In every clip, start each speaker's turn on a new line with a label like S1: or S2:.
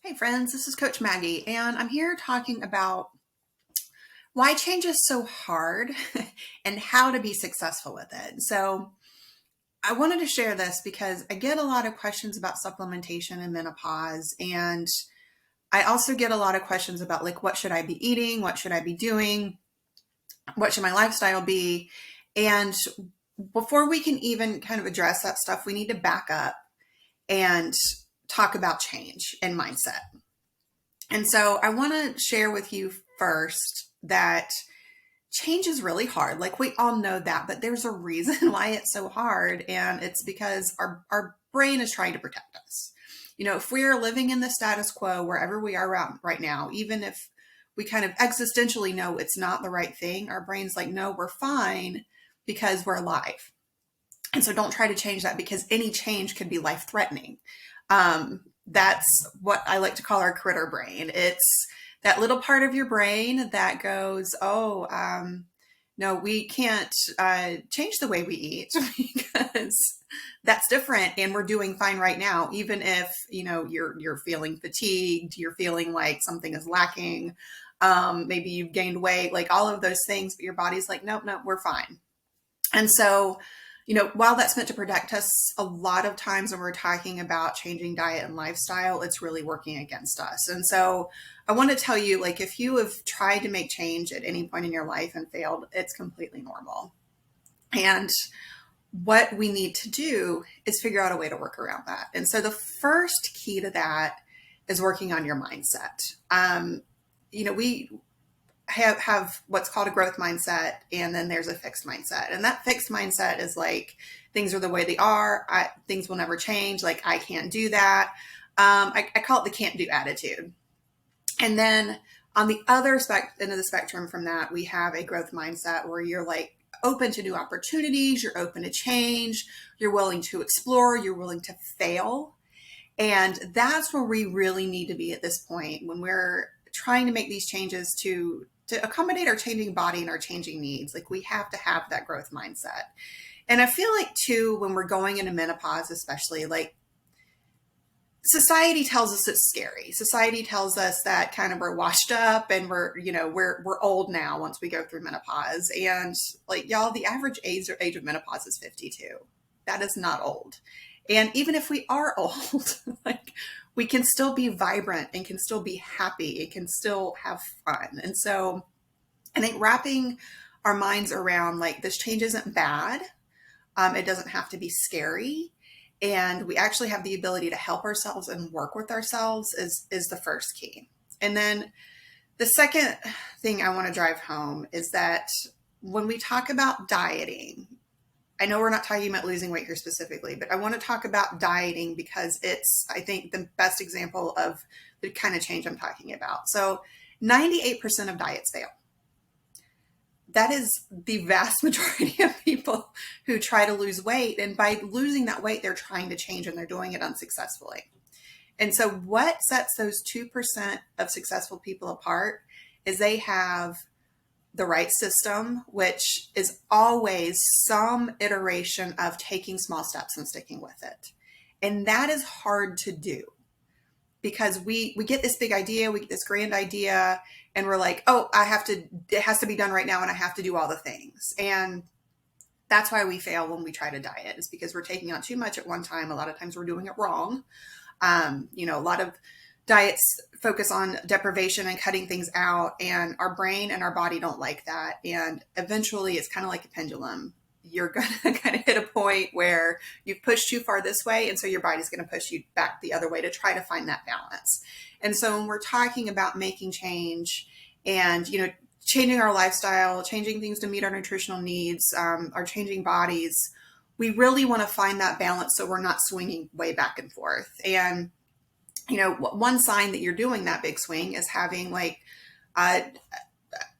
S1: Hey friends, this is Coach Maggie, and I'm here talking about why change is so hard and how to be successful with it. So, I wanted to share this because I get a lot of questions about supplementation and menopause, and I also get a lot of questions about like what should I be eating, what should I be doing, what should my lifestyle be? And before we can even kind of address that stuff, we need to back up and talk about change and mindset. And so I want to share with you first that change is really hard. Like we all know that, but there's a reason why it's so hard. And it's because our brain is trying to protect us. If we are living in the status quo wherever we are right now, even if we kind of existentially know it's not the right thing, our brain's like, no, we're fine because we're alive. And so don't try to change that because any change could be life threatening. That's what I like to call our critter brain. It's that little part of your brain that goes, oh, no, we can't change the way we eat because that's different and we're doing fine right now. Even if, you're feeling fatigued, you're feeling like something is lacking. Maybe you've gained weight, like all of those things, but your body's like, nope, nope, we're fine. And so, while that's meant to protect us, a lot of times when we're talking about changing diet and lifestyle, it's really working against us. And so I want to tell you, like, if you have tried to make change at any point in your life and failed, it's completely normal. And what we need to do is figure out a way to work around that. And so the first key to that is working on your mindset. We have what's called a growth mindset, and then there's a fixed mindset. And that fixed mindset is like things are the way they are. Things will never change. Like I can't do that. I call it the can't do attitude. And then on the other end of the spectrum from that, we have a growth mindset where you're like open to new opportunities. You're open to change. You're willing to explore. You're willing to fail. And that's where we really need to be at this point when we're trying to make these changes to accommodate our changing body and our changing needs. Like we have to have that growth mindset. And I feel like too, when we're going into menopause, especially, like society tells us it's scary. Society tells us that kind of we're washed up and we're old now once we go through menopause. And like y'all, the average age of menopause is 52. That is not old. And even if we are old, like we can still be vibrant and can still be happy. It can still have fun. And so I think wrapping our minds around like this change isn't bad. It doesn't have to be scary. And we actually have the ability to help ourselves and work with ourselves is the first key. And then the second thing I want to drive home is that when we talk about dieting, I know we're not talking about losing weight here specifically, but I want to talk about dieting because it's, I think, the best example of the kind of change I'm talking about. So 98% of diets fail. That is the vast majority of people who try to lose weight. And by losing that weight, they're trying to change and they're doing it unsuccessfully. And so what sets those 2% of successful people apart is they have the right system, which is always some iteration of taking small steps and sticking with it. And that is hard to do because we get this big idea, we get this grand idea, and we're like, oh, it has to be done right now and I have to do all the things. And that's why we fail when we try to diet, is because we're taking on too much at one time. A lot of times we're doing it wrong. A lot of diets focus on deprivation and cutting things out, and our brain and our body don't like that. And eventually it's kind of like a pendulum. You're going to kind of hit a point where you've pushed too far this way. And so your body's going to push you back the other way to try to find that balance. And so when we're talking about making change and, changing our lifestyle, changing things to meet our nutritional needs, our changing bodies, we really want to find that balance so we're not swinging way back and forth. And one sign that you're doing that big swing is having like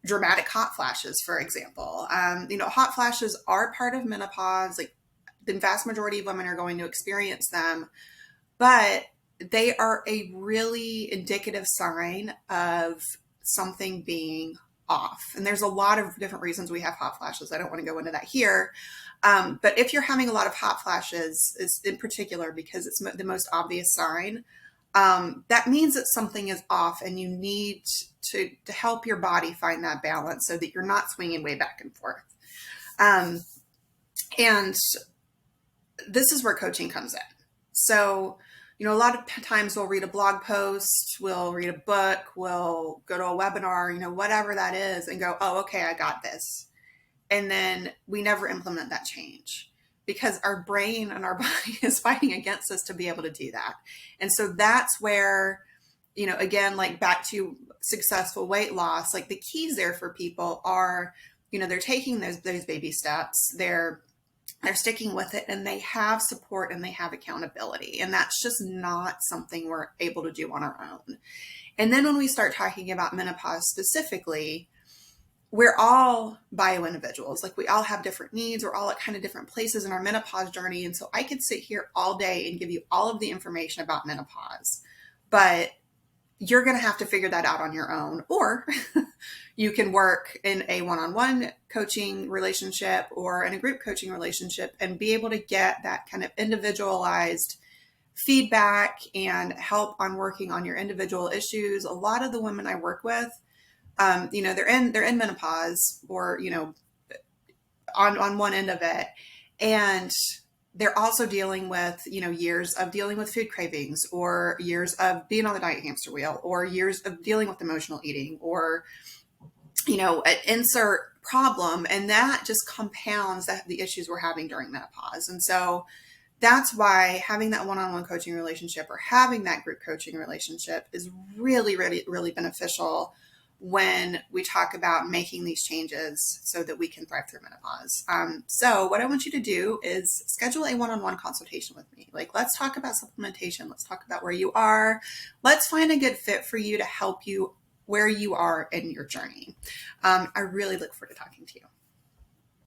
S1: dramatic hot flashes, for example. Hot flashes are part of menopause. Like the vast majority of women are going to experience them, but they are a really indicative sign of something being off. And there's a lot of different reasons we have hot flashes. I don't want to go into that here. But if you're having a lot of hot flashes, is in particular because it's the most obvious sign that means that something is off and you need to help your body find that balance so that you're not swinging way back and forth. Um, and this is where coaching comes in. So, a lot of times we'll read a blog post, we'll read a book, we'll go to a webinar, whatever that is, and go, oh, okay, I got this. And then we never implement that change because our brain and our body is fighting against us to be able to do that. And so that's where, again, like back to successful weight loss, like the keys there for people are, they're taking those baby steps, they're sticking with it, and they have support and they have accountability. And that's just not something we're able to do on our own. And then when we start talking about menopause specifically, we're all bio individuals. Like we all have different needs. We're all at kind of different places in our menopause journey. And so I could sit here all day and give you all of the information about menopause, but you're going to have to figure that out on your own, or you can work in a one-on-one coaching relationship or in a group coaching relationship and be able to get that kind of individualized feedback and help on working on your individual issues. A lot of the women I work with, they're in menopause or, on one end of it. And they're also dealing with, years of dealing with food cravings or years of being on the diet hamster wheel or years of dealing with emotional eating or, an insert problem. And that just compounds the issues we're having during menopause. And so that's why having that one-on-one coaching relationship or having that group coaching relationship is really, really, really beneficial when we talk about making these changes so that we can thrive through menopause. So what I want you to do is schedule a one-on-one consultation with me. Like, let's talk about supplementation. Let's talk about where you are. Let's find a good fit for you to help you where you are in your journey. I really look forward to talking to you.